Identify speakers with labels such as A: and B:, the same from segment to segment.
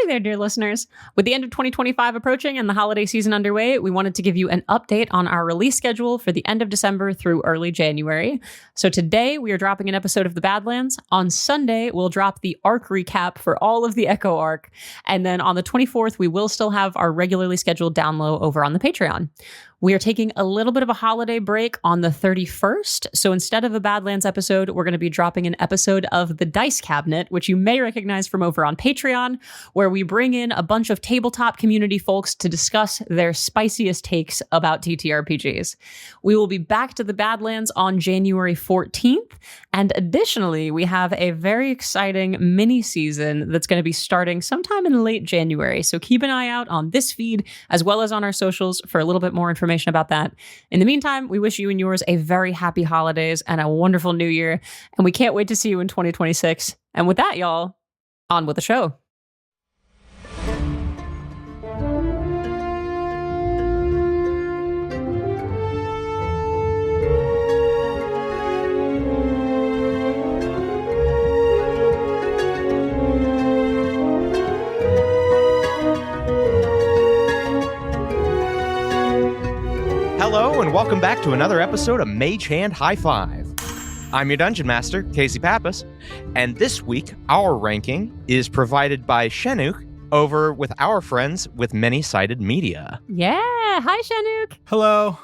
A: Howdy there, dear listeners. With the end of 2025 approaching and the holiday season underway, we wanted to give you an update on our release schedule for the end of December through early January. So today we are dropping an episode of the Badlands. On Sunday, we'll drop the arc recap for all of the Echo arc. And then on the 24th, we will still have our regularly scheduled download over on the Patreon. We are taking a little bit of a holiday break on the 31st. So instead of a Badlands episode, we're going to be dropping an episode of The Dice Cabinet, which you may recognize from over on Patreon, where we bring in a bunch of tabletop community folks to discuss their spiciest takes about TTRPGs. We will be back to the Badlands on January 14th. And additionally, we have a very exciting mini season that's going to be starting sometime in late January. So keep an eye out on this feed as well as on our socials for a little bit more information about that. In the meantime, we wish you and yours a very happy holidays and a wonderful new year. And we can't wait to see you in 2026. And with that, y'all, on with the show.
B: Hello, and welcome back to another episode of Mage Hand High Five. I'm your Dungeon Master, Casey Pappas, and this week, our ranking is provided by Shenuk over with our friends with Many-Sided Media.
A: Yeah, hi Shenuk.
C: Hello.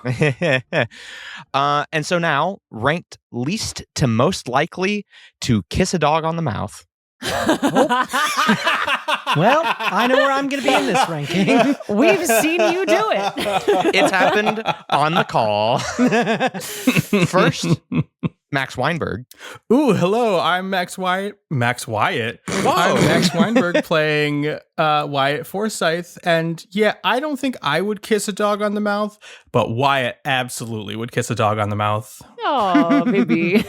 B: And so now, ranked least to most likely to kiss a dog on the mouth.
C: Well, I know where I'm going to be in this ranking.
A: We've seen you do it.
B: It's happened on the call. First, Max Weinberg.
C: Ooh, hello. I'm Max Wyatt. I'm Max Weinberg playing Wyatt Forsyth. And yeah, I don't think I would kiss a dog on the mouth, but Wyatt absolutely would kiss a dog on the mouth.
A: Oh, baby.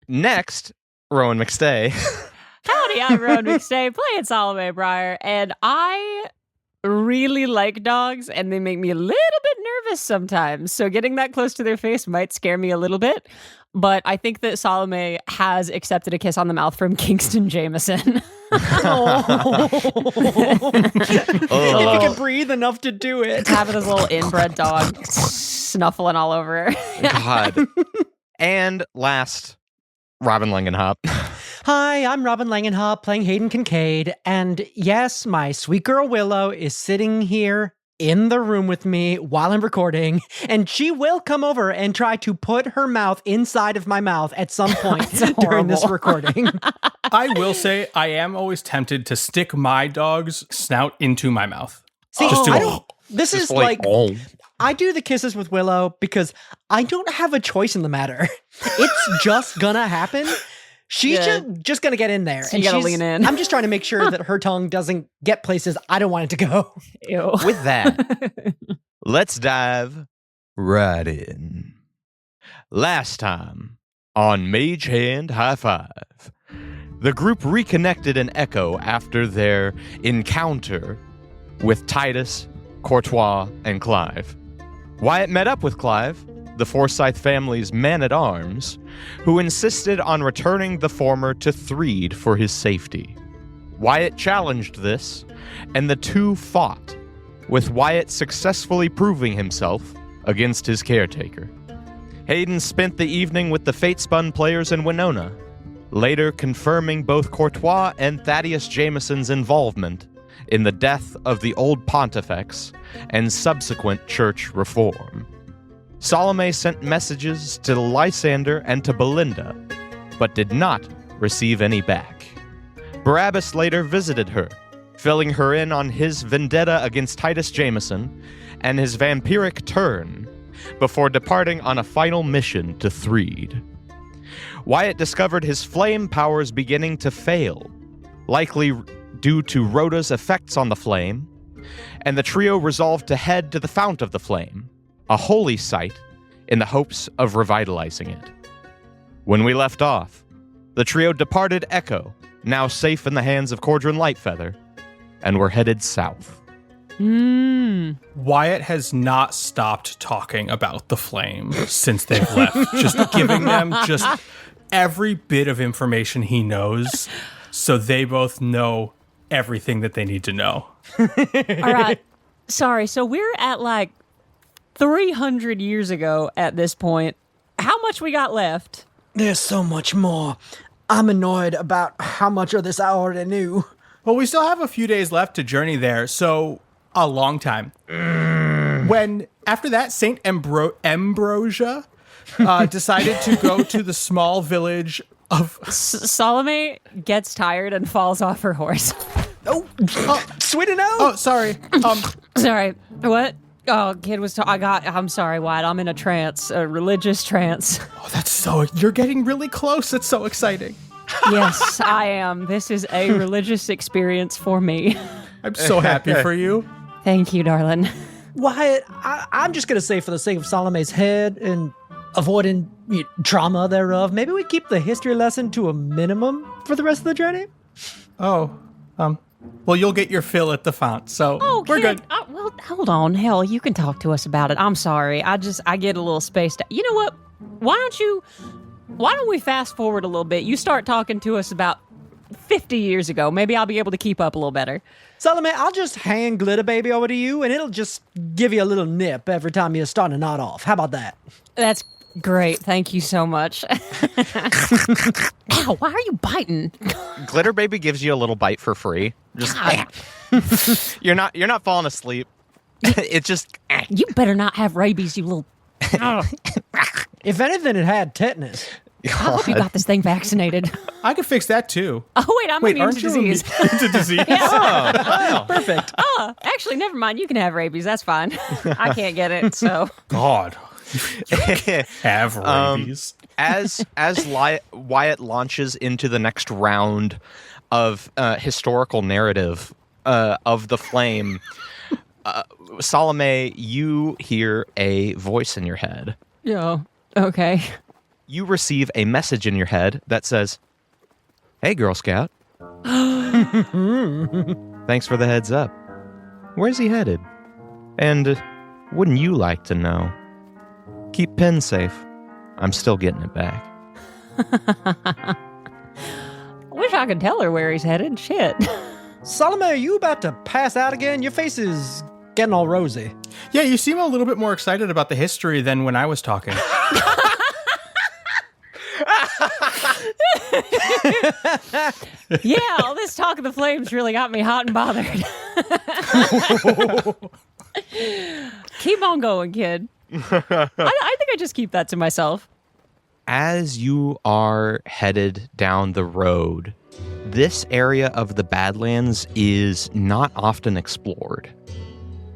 B: Next, Rowan McStay.
A: Howdy, I'm Rowan McStay, playing Salome Briar, and I really like dogs, and they make me a little bit nervous sometimes, so getting that close to their face might scare me a little bit, but I think that Salome has accepted a kiss on the mouth from Kingston Jameson.
D: If he can breathe enough to do it.
A: Having his little inbred dog snuffling all over her.
B: God. And last, Robin Langenhop.
D: Hi, I'm Robin Langenhop playing Hayden Kincaid, and yes, my sweet girl Willow is sitting here in the room with me while I'm recording, and she will come over and try to put her mouth inside of my mouth at some point during this recording.
C: I will say I am always tempted to stick my dog's snout into my mouth.
D: See,
C: Just do
D: I
C: it.
D: don't, this is like, I do the kisses with Willow because I don't have a choice in the matter. It's just gonna happen. She's just going to get in there.
A: So you got to lean in.
D: I'm just trying to make sure that her tongue doesn't get places I don't want it to go.
A: Ew.
B: With that, let's dive right in. Last time on Mage Hand High Five, the group reconnected in Echo after their encounter with Titus, Courtois, and Clive. Wyatt met up with Clive, the Forsyth family's man-at-arms, who insisted on returning the former to Threed for his safety. Wyatt challenged this, and the two fought, with Wyatt successfully proving himself against his caretaker. Hayden spent the evening with the Fate-spun players in Winona, later confirming both Courtois and Thaddeus Jameson's involvement in the death of the old pontifex and subsequent church reform. Salome sent messages to Lysander and to Belinda, but did not receive any back. Barabbas later visited her, filling her in on his vendetta against Titus Jameson and his vampiric turn, before departing on a final mission to Threed. Wyatt discovered his flame powers beginning to fail, likely due to Rhoda's effects on the flame, and the trio resolved to head to the Fount of the Flame, a holy site, in the hopes of revitalizing it. When we left off, the trio departed Echo, now safe in the hands of Cordron Lightfeather, and were headed south.
C: Wyatt has not stopped talking about the flame since they've left, just giving them just every bit of information he knows, so they both know everything that they need to know.
A: All right. Sorry. So we're at like 300 years ago at this point. How much we got left?
D: There's so much more. I'm annoyed about how much of this I already knew.
C: Well, we still have a few days left to journey there, so a long time. When, after that, Saint Ambrosia decided to go to the small village of...
A: Salome gets tired and falls off her horse.
D: Sweet and out.
C: Oh, sorry.
A: Sorry. What? Oh, kid was... I'm sorry, Wyatt. I'm in a trance, a religious trance.
C: Oh, that's so... You're getting really close. It's so exciting.
A: Yes, I am. This is a religious experience for me.
C: I'm so happy for you.
A: Thank you, darling.
D: Wyatt, I'm just going to say for the sake of Salome's head and avoiding trauma thereof, maybe we keep the history lesson to a minimum for the rest of the journey?
C: Oh, well, you'll get your fill at the font, so we're
A: kid,
C: good.
A: Well, hold on. Hell, you can talk to us about it. I'm sorry. I get a little spaced out. You know what? Why don't we fast forward a little bit? You start talking to us about 50 years ago. Maybe I'll be able to keep up a little better.
D: Salome, I'll just hand Glitter Baby over to you, and it'll just give you a little nip every time you start a knot off. How about that?
A: That's great. Thank you so much. Ow, why are you biting?
B: Glitter Baby gives you a little bite for free. Just you're not falling asleep. It's just
A: You better not have rabies, you little...
D: If anything, it had tetanus.
A: I hope you got this thing vaccinated.
C: I could fix that, too.
A: Oh, wait, I'm immune to
C: aren't you
A: disease.
C: immune to disease?
B: oh,
D: Perfect.
A: Oh, actually, never mind. You can have rabies. That's fine. I can't get it, so...
C: God. Have rabies.
B: As Wyatt launches into the next round of historical narrative of the flame, Salome, you hear a voice in your head.
A: Yeah, okay.
B: You receive a message in your head that says, "Hey, Girl Scout. Thanks for the heads up. Where's he headed? And wouldn't you like to know? Keep Penn safe. I'm still getting it back."
A: I wish I could tell her where he's headed. Shit.
D: Salome, are you about to pass out again? Your face is getting all rosy.
C: Yeah, you seem a little bit more excited about the history than when I was talking.
A: Yeah, all this talk of the flames really got me hot and bothered. Keep on going, kid. I think I just keep that to myself.
B: As you are headed down the road, this area of the Badlands is not often explored.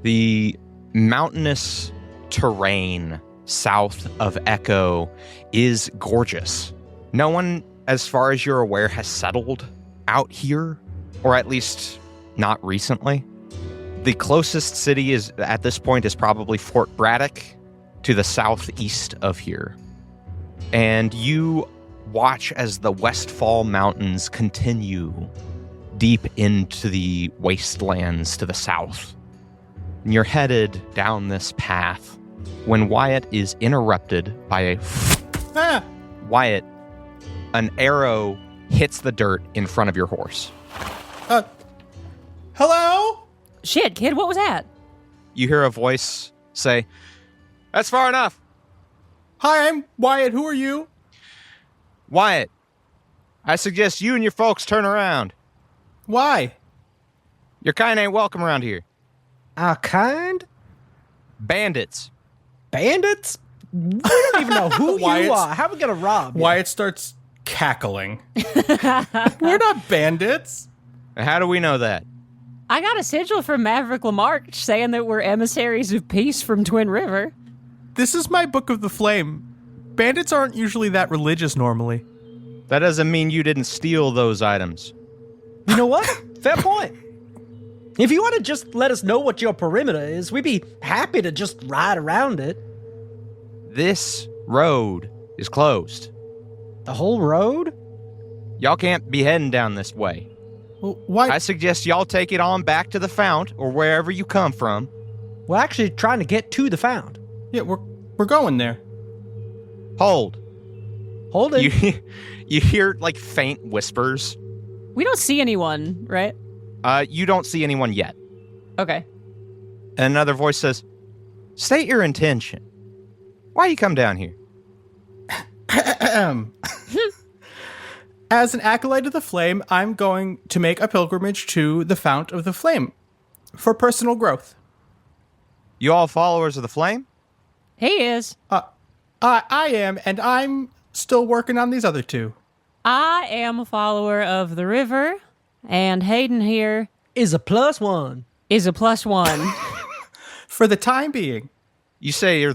B: The mountainous terrain south of Echo is gorgeous. No one, as far as you're aware, has settled out here, or at least not recently. The closest city is at this point is probably Fort Braddock to the southeast of here. And you watch as the Westfall Mountains continue deep into the wastelands to the south. And you're headed down this path when Wyatt is interrupted by a... Wyatt, an arrow hits the dirt in front of your horse.
C: Hello?
A: Shit, kid, what was that?
B: You hear a voice say, "That's far enough."
C: Hi, I'm Wyatt. Who are you?
B: Wyatt, I suggest you and your folks turn around.
C: Why?
B: Your kind ain't welcome around here.
D: Our kind?
B: Bandits.
D: Bandits? We don't even know who you
C: Wyatt's-
D: are. How are we going to rob you?
C: Wyatt starts cackling. We're not bandits.
B: How do we know that?
A: I got a sigil from Maverick Lamarck saying that we're emissaries of peace from Twin River.
C: This is my Book of the Flame. Bandits aren't usually that religious normally.
B: That doesn't mean you didn't steal those items.
D: You know what? Fair point. If you want to just let us know what your perimeter is, we'd be happy to just ride around it.
B: This road is closed.
D: The whole road?
B: Y'all can't be heading down this way.
C: Well, why?
B: I suggest y'all take it on back to the fount or wherever you come from.
D: We're actually trying to get to the fount.
C: Yeah, we're going there.
B: Hold.
D: Hold it.
B: You hear like faint whispers.
A: We don't see anyone, right?
B: You don't see anyone yet.
A: Okay.
B: And another voice says, state your intention. Why you come down here?
C: As an acolyte of the flame, I'm going to make a pilgrimage to the Fount of the Flame for personal growth.
B: You all followers of the flame?
A: He is.
C: I am, and I'm still working on these other two.
A: I am a follower of the river, and Hayden here
D: Is a +1.
A: is a +1.
C: For the time being.
B: You say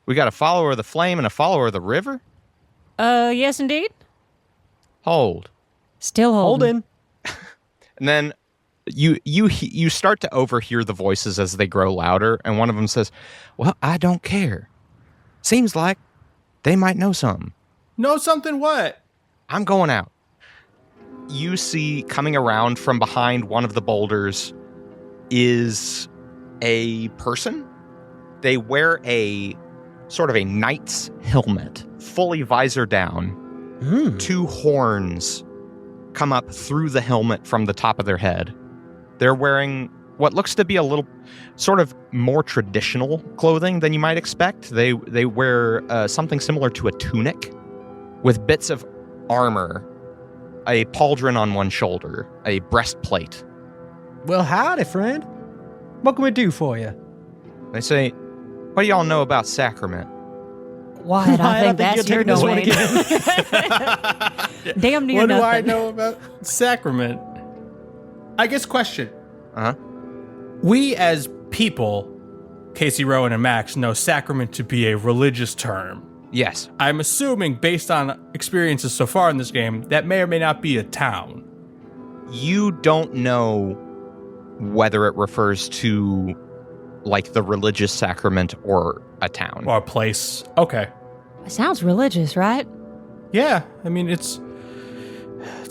B: we got a follower of the flame and a follower of the river?
A: Yes, indeed.
B: Hold.
A: Still holding.
B: And then you start to overhear the voices as they grow louder, and one of them says, well, I don't care. Seems like they might know something.
C: Know something what?
B: I'm going out. You see coming around from behind one of the boulders is a person. They wear a sort of a knight's helmet, fully visor down. Two horns come up through the helmet from the top of their head. They're wearing what looks to be a little sort of more traditional clothing than you might expect. They wear something similar to a tunic with bits of armor, a pauldron on one shoulder, a breastplate.
D: Well, howdy, friend. What can we do for you?
B: They say, what do y'all know about Sacrament?
A: Wyatt, I think that's your
D: you're taking this
A: domain. Damn near
C: What
A: nothing.
C: do I know about Sacrament? I guess question.
B: Uh-huh.
C: We as people, Casey, Rowan, and Max, know Sacrament to be a religious term.
B: Yes.
C: I'm assuming, based on experiences so far in this game, that may or may not be a town.
B: You don't know whether it refers to like the religious sacrament or a town.
C: Or a place. Okay.
A: Sounds religious, right?
C: Yeah, I mean, it's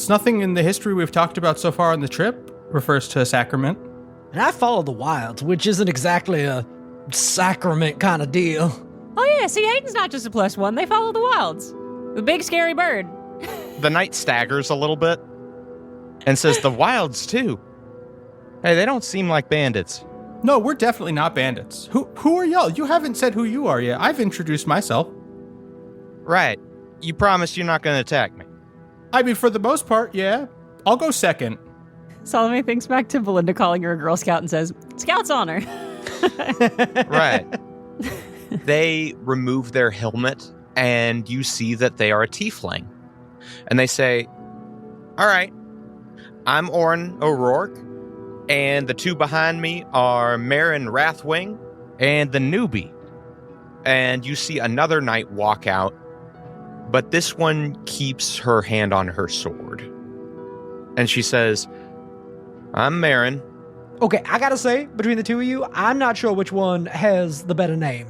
C: nothing in the history we've talked about so far on the trip refers to a sacrament.
D: And I follow the wilds, which isn't exactly a sacrament kind of deal.
A: Oh yeah, see, Hayden's not just a +1. They follow the wilds. The big scary bird.
B: The knight staggers a little bit and says, the wilds too. Hey, they don't seem like bandits.
C: No, we're definitely not bandits. Who are y'all? You haven't said who you are yet. I've introduced myself.
B: Right. You promised you're not going to attack me.
C: I mean, for the most part, yeah. I'll go second.
A: Salome thinks back to Belinda calling her a Girl Scout and says, Scout's honor.
B: Right. They remove their helmet, and you see that they are a tiefling. And they say, all right, I'm Orin O'Rourke, and the two behind me are Marin Wrathwing and the newbie. And you see another knight walk out, but this one keeps her hand on her sword. And she says, I'm Marin.
D: Okay, I gotta say, between the two of you, I'm not sure which one has the better name.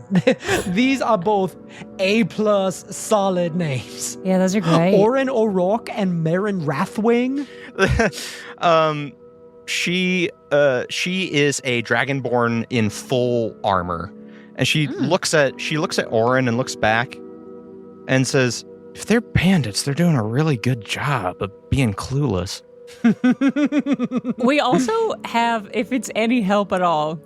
D: These are both A+ solid names.
A: Yeah, those are great.
D: Orin O'Rourke and Marin Wrathwing.
B: She is a dragonborn in full armor, and she looks at Orin and looks back and says, if they're bandits, they're doing a really good job of being clueless.
A: We also have, if it's any help at all,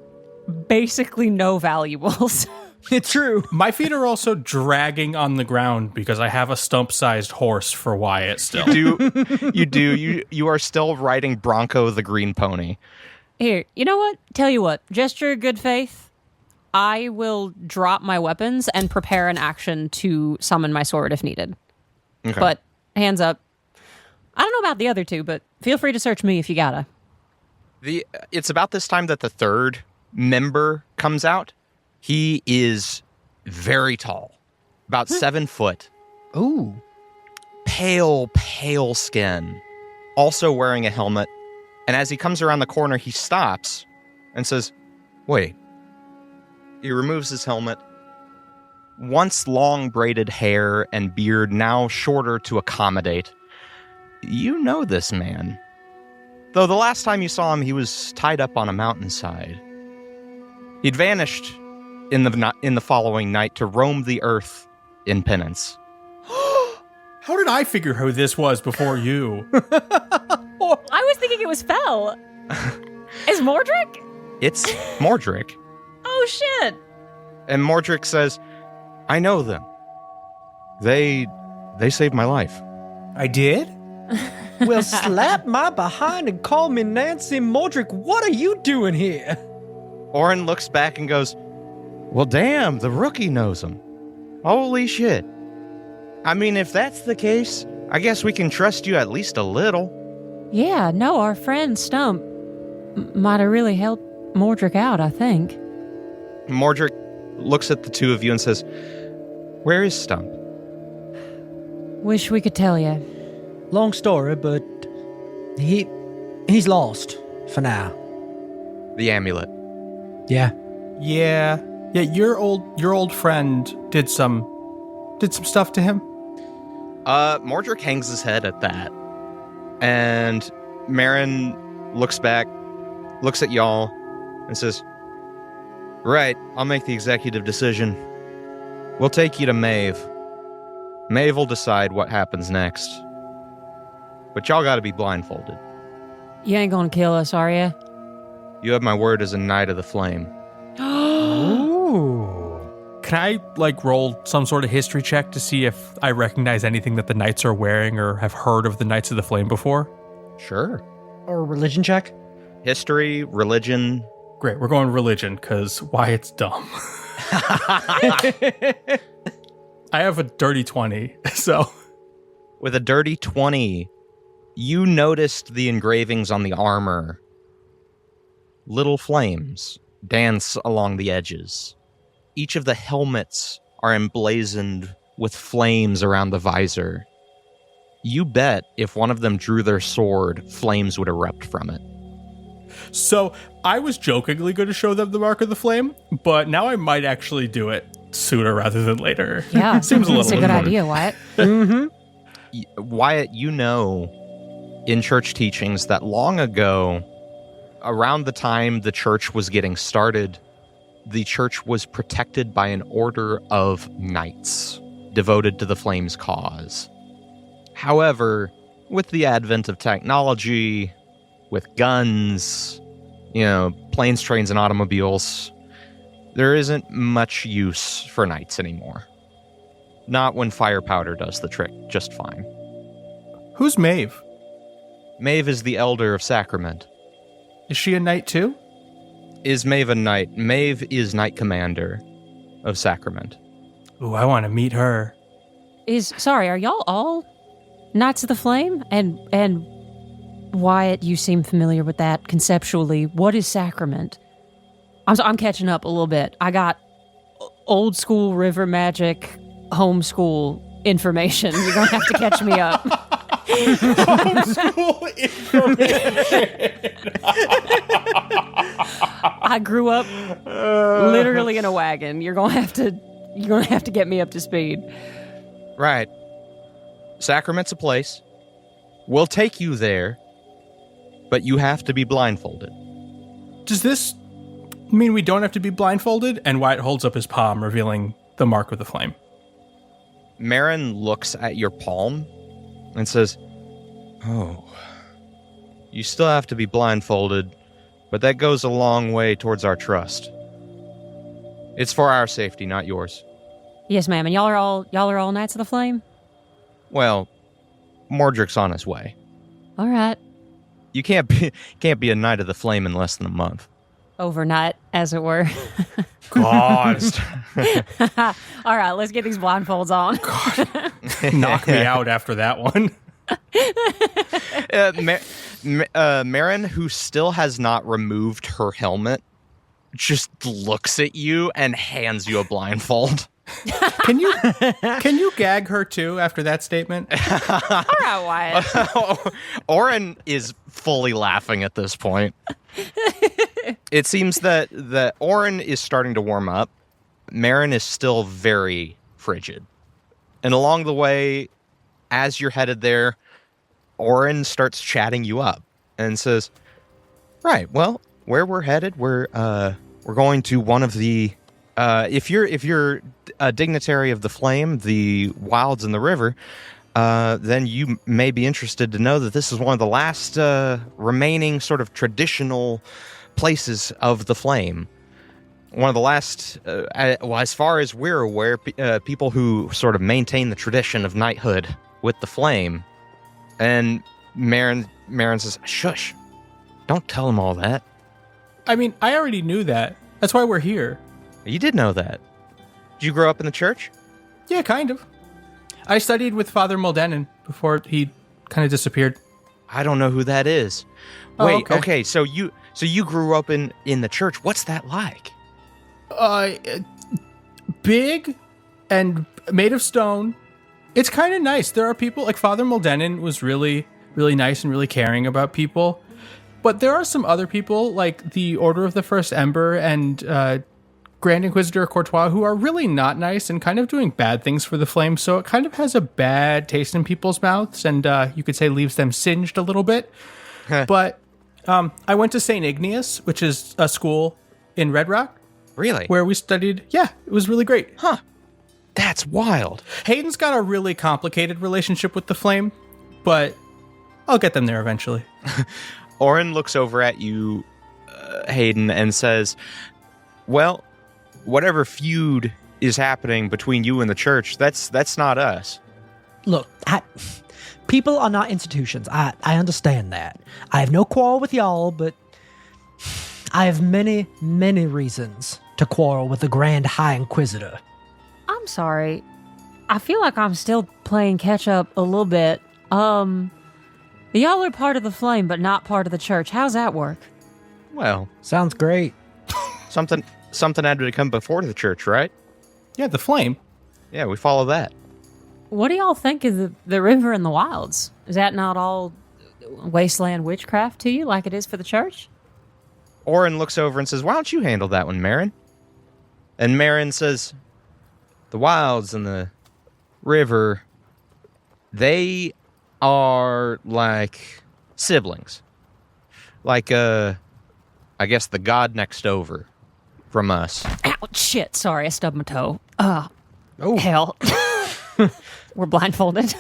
A: basically no valuables.
D: It's true.
C: My feet are also dragging on the ground because I have a stump-sized horse for Wyatt still.
B: You are still riding Bronco the green pony.
A: Here, you know what? Tell you what, gesture of good faith, I will drop my weapons and prepare an action to summon my sword if needed.
B: Okay.
A: But hands up. I don't know about the other two, but feel free to search me if you gotta.
B: It's about this time that the third member comes out. He is very tall, about 7 foot.
D: Ooh.
B: Pale skin, also wearing a helmet. And as he comes around the corner, he stops and says, wait. He removes his helmet. Once long braided hair and beard, now shorter to accommodate. You know this man. Though the last time you saw him, he was tied up on a mountainside. He'd vanished in the following night to roam the earth in penance.
C: How did I figure who this was before you?
A: I was thinking it was Fel. Is Mordrick?
B: It's Mordrick.
A: Oh, shit.
B: And Mordrick says, I know them. They saved my life.
C: I did?
D: Well, slap my behind and call me Nancy Mordrick. What are you doing here?
B: Oren looks back and goes, well, damn, the rookie knows him. Holy shit. I mean, if that's the case, I guess we can trust you at least a little.
A: Yeah, no, our friend Stump might have really helped Mordrick out, I think.
B: Mordrick looks at the two of you and says, where is Stump?
A: Wish we could tell you.
D: Long story, but he's lost for now.
B: The amulet.
D: Yeah.
C: Yeah. Yeah, your old friend did some stuff to him.
B: Mordrick hangs his head at that. And Marin looks back, looks at y'all, and says, right, I'll make the executive decision. We'll take you to Maeve. Maeve will decide what happens next. But y'all gotta be blindfolded.
A: You ain't gonna kill us, are you?
B: You have my word as a Knight of the Flame.
D: Ooh.
C: Can I, roll some sort of history check to see if I recognize anything that the knights are wearing or have heard of the Knights of the Flame before?
B: Sure.
D: Or a religion check?
B: History, religion.
C: Great, we're going religion, because Wyatt's dumb. I have a dirty 20, so...
B: With a dirty 20, you noticed the engravings on the armor. Little flames dance along the edges. Each of the helmets are emblazoned with flames around the visor. You bet if one of them drew their sword, flames would erupt from it.
C: So, I was jokingly going to show them the mark of the flame, but now I might actually do it sooner rather than later.
A: Yeah,
C: seems a little
A: It's a good idea, Wyatt.
D: Mm-hmm.
B: Wyatt, you know in church teachings that long ago, around the time the church was getting started, the church was protected by an order of knights devoted to the Flames cause. However, with the advent of technology, with guns, planes, trains, and automobiles, there isn't much use for knights anymore. Not when fire powder does the trick just fine.
C: Who's Maeve?
B: Maeve is the elder of Sacrament.
C: Is she a knight too?
B: Is Maeve a knight? Maeve is knight commander of Sacrament.
C: Ooh, I want to meet her.
A: Are y'all all Knights of the Flame? And Wyatt, you seem familiar with that conceptually. What is Sacrament? I'm catching up a little bit. I got old school river magic homeschool information. You're going to have to catch me up.
C: Homeschool information.
A: I grew up literally in a wagon. You're going to have to get me up to speed.
B: Right. Sacrament's a place. We'll take you there, but you have to be blindfolded.
C: Does this mean we don't have to be blindfolded? And Wyatt holds up his palm, revealing the mark of the flame.
B: Marin looks at your palm and says, oh, you still have to be blindfolded, but that goes a long way towards our trust. It's for our safety, not yours.
A: Yes, ma'am. And y'all are all Knights of the Flame?
B: Well, Mordrick's on his way.
A: All right.
B: You can't be a Knight of the Flame in less than a month.
A: Overnight, as it were.
C: God.
A: All right, let's get these blindfolds on.
C: Knock me out after that one.
B: Marin, who still has not removed her helmet, just looks at you and hands you a blindfold.
C: Can you gag her too after that statement?
A: All right, Wyatt.
B: Oren is fully laughing at this point. It seems that Oren is starting to warm up. Marin is still very frigid. And along the way, as you're headed there, Oren starts chatting you up and says, right, well, where we're headed, we're going to one of the if you're a dignitary of the Flame, the Wilds and the River, then you may be interested to know that this is one of the last remaining sort of traditional places of the flame. One of the last, as far as we're aware, people who sort of maintain the tradition of knighthood with the flame. And Marin says, shush, don't tell him all that.
C: I mean, I already knew that. That's why we're here.
B: You did know that. Did you grow up in the church?
C: Yeah, kind of. I studied with Father Moldenin before he kind of disappeared.
B: I don't know who that is.
C: Oh,
B: Wait,
C: okay.
B: okay, so you grew up in the church. What's that like?
C: Big and made of stone. It's kind of nice. There are people, like Father Moldenin was really, really nice and really caring about people. But there are some other people, like the Order of the First Ember and Grand Inquisitor Courtois, who are really not nice and kind of doing bad things for the flame. So it kind of has a bad taste in people's mouths, and you could say leaves them singed a little bit. But I went to St. Igneous, which is a school in Red Rock.
B: Really?
C: Where we studied. Yeah, it was really great.
B: Huh. That's wild.
C: Hayden's got a really complicated relationship with the flame, but I'll get them there eventually.
B: Oren looks over at you, Hayden, and says, well, whatever feud is happening between you and the church, that's not us.
D: Look, people are not institutions. I understand that. I have no quarrel with y'all, but I have many, many reasons to quarrel with the Grand High Inquisitor.
A: I'm sorry. I feel like I'm still playing catch up a little bit. Y'all are part of the flame, but not part of the church. How's that work?
B: Well,
D: Sounds great.
B: something had to come before the church, right?
C: Yeah, the flame.
B: Yeah, we follow that.
A: What do y'all think of the river and the wilds? Is that not all wasteland witchcraft to you, like it is for the church?
B: Oren looks over and says, why don't you handle that one, Marin? And Marin says, the wilds and the river, they are like siblings. Like, I guess the god next over from us.
A: Ouch, shit. Sorry, I stubbed my toe. Hell. We're blindfolded.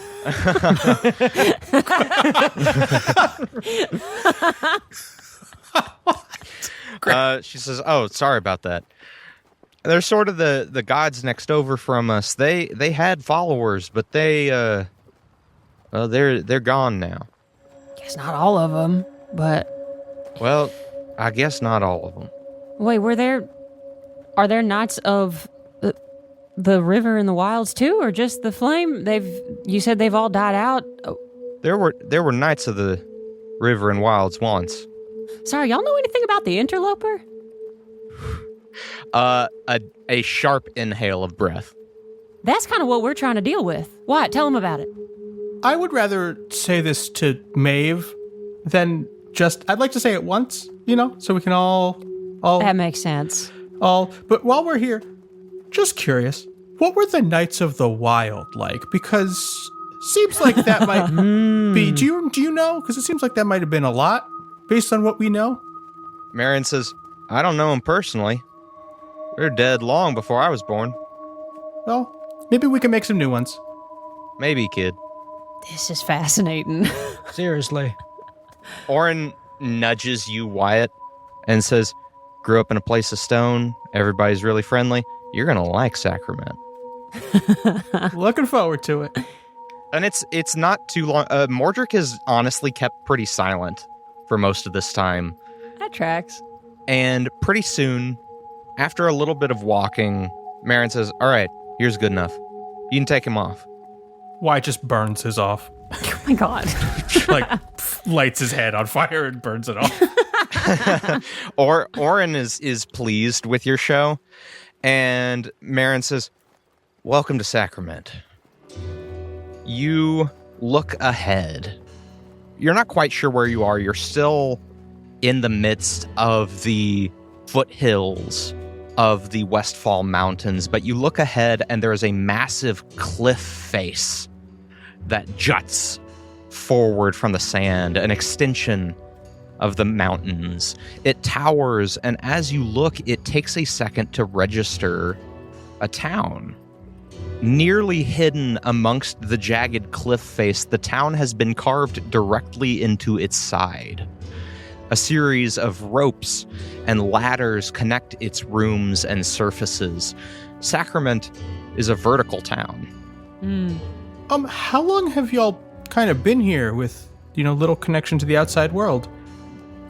B: She says, oh, sorry about that. They're sort of the gods next over from us. They had followers, but they're gone now.
A: Guess not all of them, but...
B: Well, I guess not all of them.
A: Wait, are there knights of the river and the wilds too, or just the flame? You said they've all died out.
B: There were knights of the river and wilds once.
A: Sorry, y'all know anything about the interloper?
B: A sharp inhale of breath.
A: That's kind of what we're trying to deal with. Wyatt, tell them about it.
C: I would rather say this to Maeve than just... I'd like to say it once, so we can all...
A: That makes sense.
C: But while we're here, just curious, what were the Knights of the Wild like? Because seems like that might be... Do you know? Because it seems like that might have been a lot, based on what we know.
B: Marin says, I don't know them personally. They're dead long before I was born.
C: Well, maybe we can make some new ones.
B: Maybe, kid.
A: This is fascinating.
D: Seriously.
B: Oren nudges you, Wyatt, and says, grew up in a place of stone. Everybody's really friendly. You're going to like Sacrament.
C: Looking forward to it.
B: And it's not too long. Mordric has honestly kept pretty silent for most of this time.
A: That tracks.
B: And pretty soon, after a little bit of walking, Marin says, all right, here's good enough. You can take him off.
C: Wyatt just burns his off.
A: Oh my god.
C: Lights his head on fire and burns it off.
B: Oren is pleased with your show. And Marin says, welcome to Sacrament. You look ahead. You're not quite sure where you are. You're still in the midst of the foothills of the Westfall Mountains, but you look ahead and there is a massive cliff face that juts forward from the sand, an extension of the mountains. It towers, and as you look, it takes a second to register a town. Nearly hidden amongst the jagged cliff face, the town has been carved directly into its side. A series of ropes and ladders connect its rooms and surfaces. Sacrament is a vertical town.
C: How long have y'all kind of been here with, little connection to the outside world?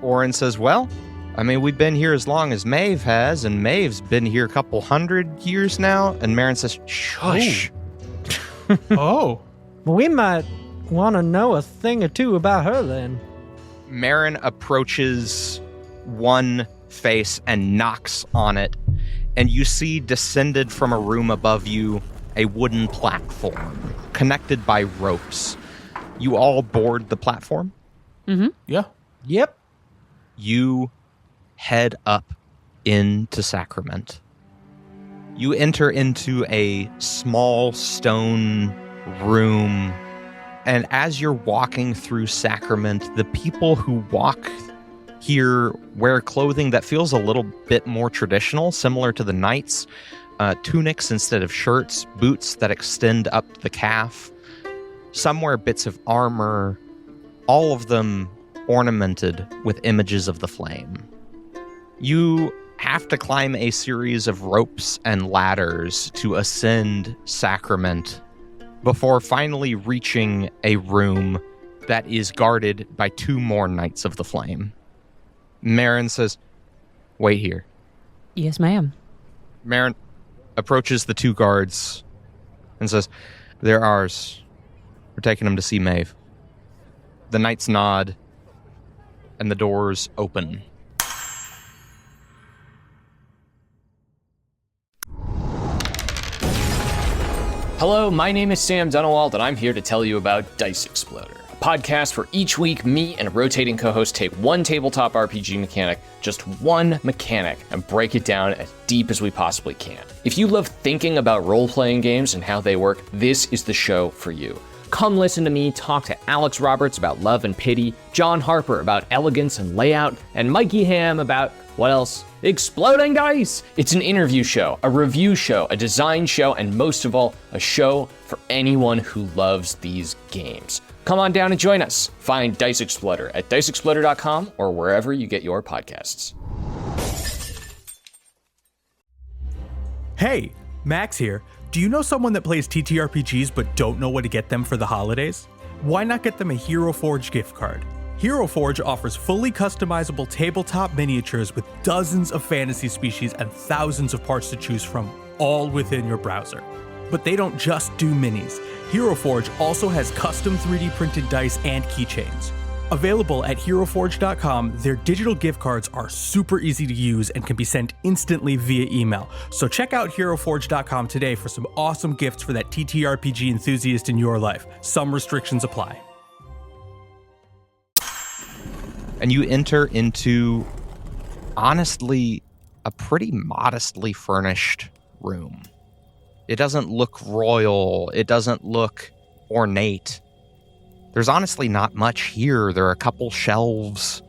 B: Oren says, well, I mean, we've been here as long as Maeve has, and Maeve's been here a couple 100 years now. And Marin says, shush.
C: Oh.
D: Well, we might want to know a thing or two about her then.
B: Marin approaches one face and knocks on it, and you see descended from a room above you a wooden platform connected by ropes. You all board the platform?
A: Mm-hmm.
C: Yeah.
D: Yep.
B: You head up into Sacrament. You enter into a small stone room, and as you're walking through Sacrament, the people who walk here wear clothing that feels a little bit more traditional, similar to the knights. Tunics instead of shirts, boots that extend up the calf. Some wear bits of armor, all of them ornamented with images of the flame. You have to climb a series of ropes and ladders to ascend Sacrament before finally reaching a room that is guarded by 2 more Knights of the Flame. Marin says, wait here.
A: Yes, ma'am.
B: Marin approaches the 2 guards and says, they're ours. We're taking them to see Maeve. The Knights nod, and the doors open.
E: Hello, my name is Sam Dunawald, and I'm here to tell you about Dice Exploder, a podcast where each week me and a rotating co-host take one tabletop RPG mechanic, just one mechanic, and break it down as deep as we possibly can. If you love thinking about role-playing games and how they work, this is the show for you. Come listen to me talk to Alex Roberts about love and pity, John Harper about elegance and layout, and Mikey Ham about, what else? Exploding dice! It's an interview show, a review show, a design show, and most of all, a show for anyone who loves these games. Come on down and join us. Find Dice Exploder at diceexploder.com or wherever you get your podcasts.
F: Hey, Max here. Do you know someone that plays TTRPGs but don't know what to get them for the holidays? Why not get them a Hero Forge gift card? Hero Forge offers fully customizable tabletop miniatures with dozens of fantasy species and thousands of parts to choose from, all within your browser. But they don't just do minis. Hero Forge also has custom 3D printed dice and keychains. Available at HeroForge.com, their digital gift cards are super easy to use and can be sent instantly via email. So check out HeroForge.com today for some awesome gifts for that TTRPG enthusiast in your life. Some restrictions apply.
B: And you enter into, honestly, a pretty modestly furnished room. It doesn't look royal. It doesn't look ornate. There's honestly not much here. There are a couple shelves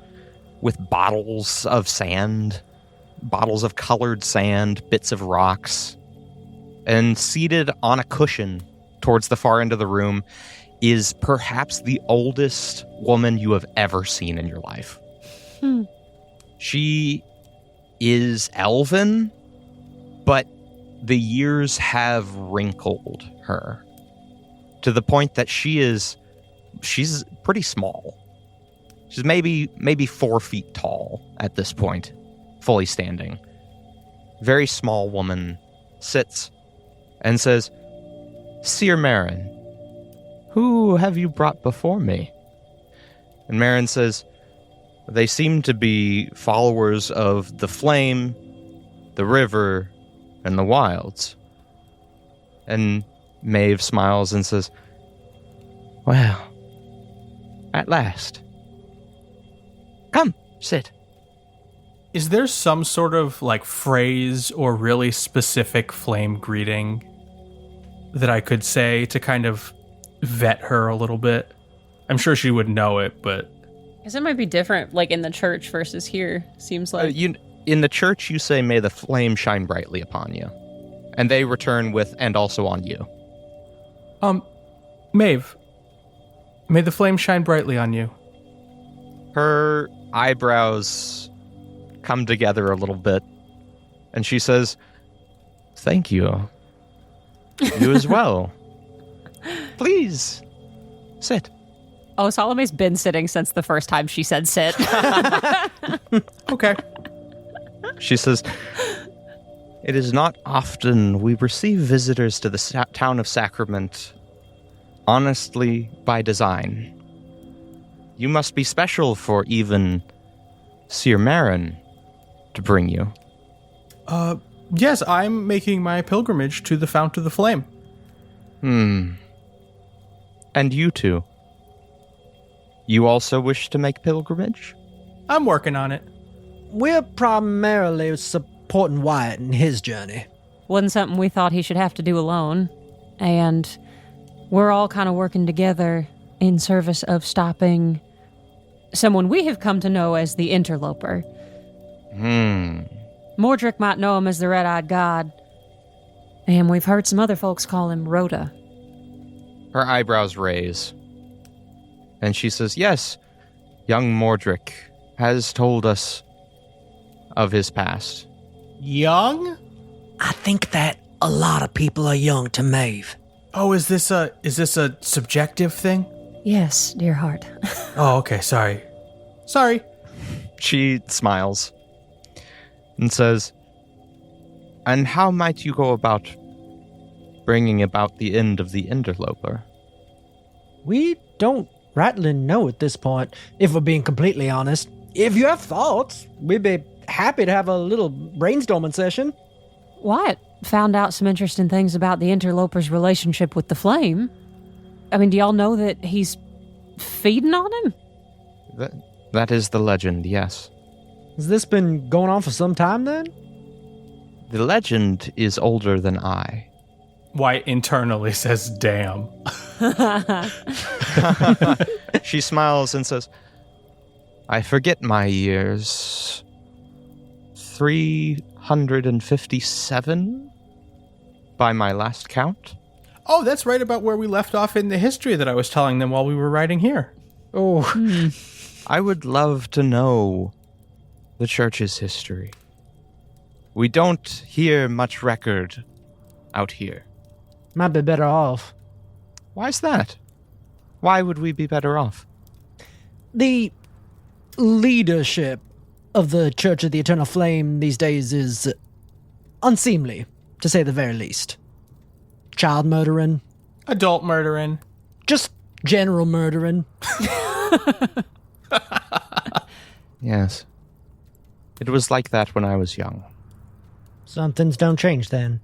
B: with bottles of sand, bottles of colored sand, bits of rocks. And seated on a cushion towards the far end of the room is perhaps the oldest woman you have ever seen in your life. She is elven, but the years have wrinkled her to the point that she's pretty small. She's maybe 4 feet tall at this point, fully standing. Very small woman sits and says, Sir Marin, who have you brought before me? And Marin says, they seem to be followers of the flame, the river, and the wilds. And Maeve smiles and says, well, at last. Come, sit.
C: Is there some sort of phrase or really specific flame greeting that I could say to kind of vet her a little bit? I'm sure she would know it, but
A: I guess it might be different, in the church versus here. Seems like
B: in the church you say, may the flame shine brightly upon you. And they return with, and also on you.
F: Maeve, may the flame shine brightly on you.
B: Her eyebrows come together a little bit, and she says, "Thank you. You as well. Please, sit."
A: Oh, Salome's been sitting since the first time she said sit.
F: Okay.
B: She says, "It is not often we receive visitors to the town of Sacrament, honestly, by design. You must be special for even Sir Marin to bring you."
F: Yes, I'm making my pilgrimage to the Fount of the Flame.
B: And you two? You also wish to make pilgrimage?
F: I'm working on it.
D: We're primarily supporting Wyatt in his journey.
A: Wasn't something we thought he should have to do alone. And we're all kind of working together in service of stopping someone we have come to know as the Interloper. Mordric might know him as the Red-Eyed God. And we've heard some other folks call him Rhoda.
B: Her eyebrows raise. And she says, "Yes, young Mordric has told us of his past."
F: Young?
D: I think that a lot of people are young to Maeve.
F: Oh, is this a subjective thing?
A: Yes, dear heart.
F: Oh, okay, sorry. Sorry.
B: She smiles and says, "And how might you go about bringing about the end of the Interloper?"
D: We don't rightly know at this point, if we're being completely honest. If you have thoughts, we'd be happy to have a little brainstorming session.
A: Wyatt found out some interesting things about the Interloper's relationship with the Flame. I mean, do y'all know that he's feeding on him?
B: That is the legend, yes.
D: Has this been going on for some time then?
B: The legend is older than I.
F: Wyatt internally says, "Damn."
B: She smiles and says, "I forget my years. 357 by my last count."
F: Oh, that's right about where we left off in the history that I was telling them while we were writing here.
D: Oh,
B: I would love to know the church's history. We don't hear much record out here.
D: might be better off.
B: Why's that? Why would we be better off?
D: The leadership of the Church of the Eternal Flame these days is unseemly, to say the very least. Child murdering.
F: Adult murdering.
D: Just general murdering.
B: Yes. It was like that when I was young.
D: Some things don't change then.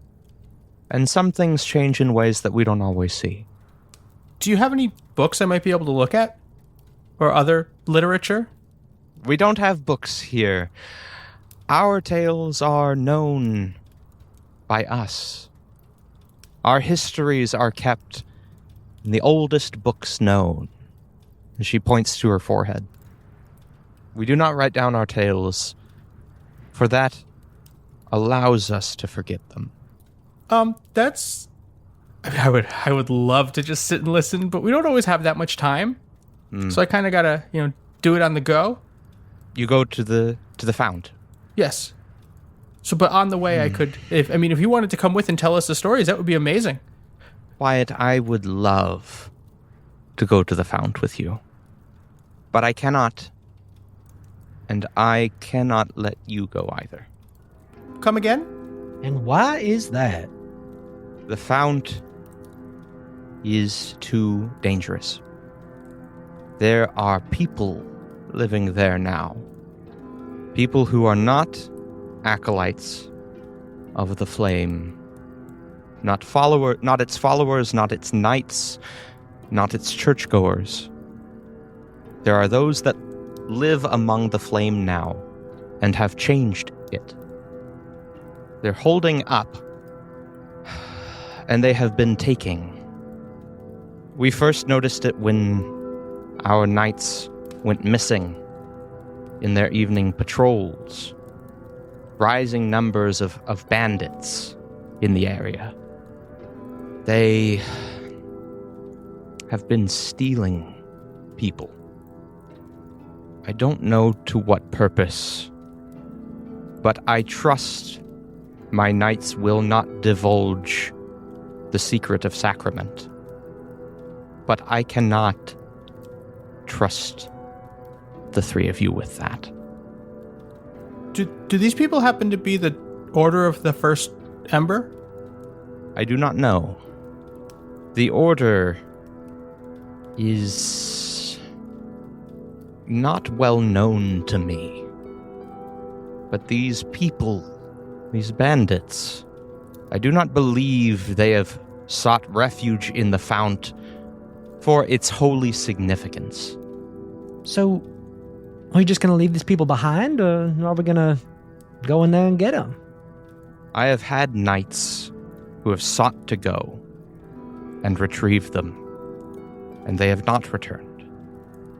B: And some things change in ways that we don't always see.
F: Do you have any books I might be able to look at? Or other literature?
B: We don't have books here. Our tales are known by us. Our histories are kept in the oldest books known. And she points to her forehead. We do not write down our tales, for that allows us to forget them.
F: That's... I would love to just sit and listen, but we don't always have that much time. So I kind of gotta, do it on the go.
B: You go to the fount.
F: Yes. So, but on the way I could, if you wanted to come with and tell us the stories, that would be amazing.
B: Wyatt, I would love to go to the fount with you. But I cannot. And I cannot let you go either.
F: Come again?
D: And why is that?
B: The fount is too dangerous. There are people living there now. People who are not acolytes of the flame. Not its followers, not its knights, not its churchgoers. There are those that live among the flame now and have changed it. They're holding up, and they have been taking. We first noticed it when our knights went missing in their evening patrols. Rising numbers of bandits in the area. They have been stealing people. I don't know to what purpose, but I trust my knights will not divulge the secret of Sacrament. But I cannot trust the three of you with that.
C: Do these people happen to be the Order of the First Ember?
B: I do not know. The Order is not well known to me. But these people, these bandits, I do not believe they have sought refuge in the fount for its holy significance.
D: So, are we just going to leave these people behind, or are we going to go in there and get them?
B: I have had knights who have sought to go and retrieve them, and they have not returned.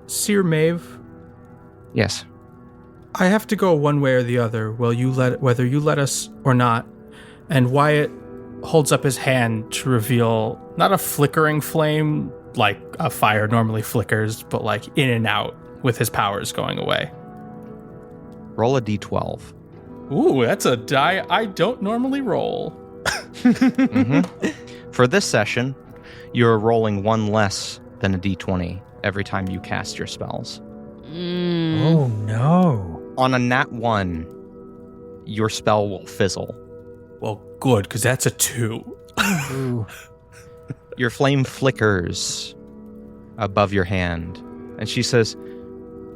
C: Seer Maeve,
B: Yes.
C: I have to go one way or the other, whether you let us or not. And Wyatt holds up his hand to reveal not a flickering flame like a fire normally flickers, but like in and out with his powers going away.
B: Roll a d12.
C: Ooh, that's a die I don't normally roll.
B: For this session, you're rolling one less than a d20 every time you cast your spells.
D: Oh, no.
B: On a nat 1, your spell will fizzle.
C: Well, good, because that's a 2.
D: Ooh.
B: Your flame flickers above your hand, and she says,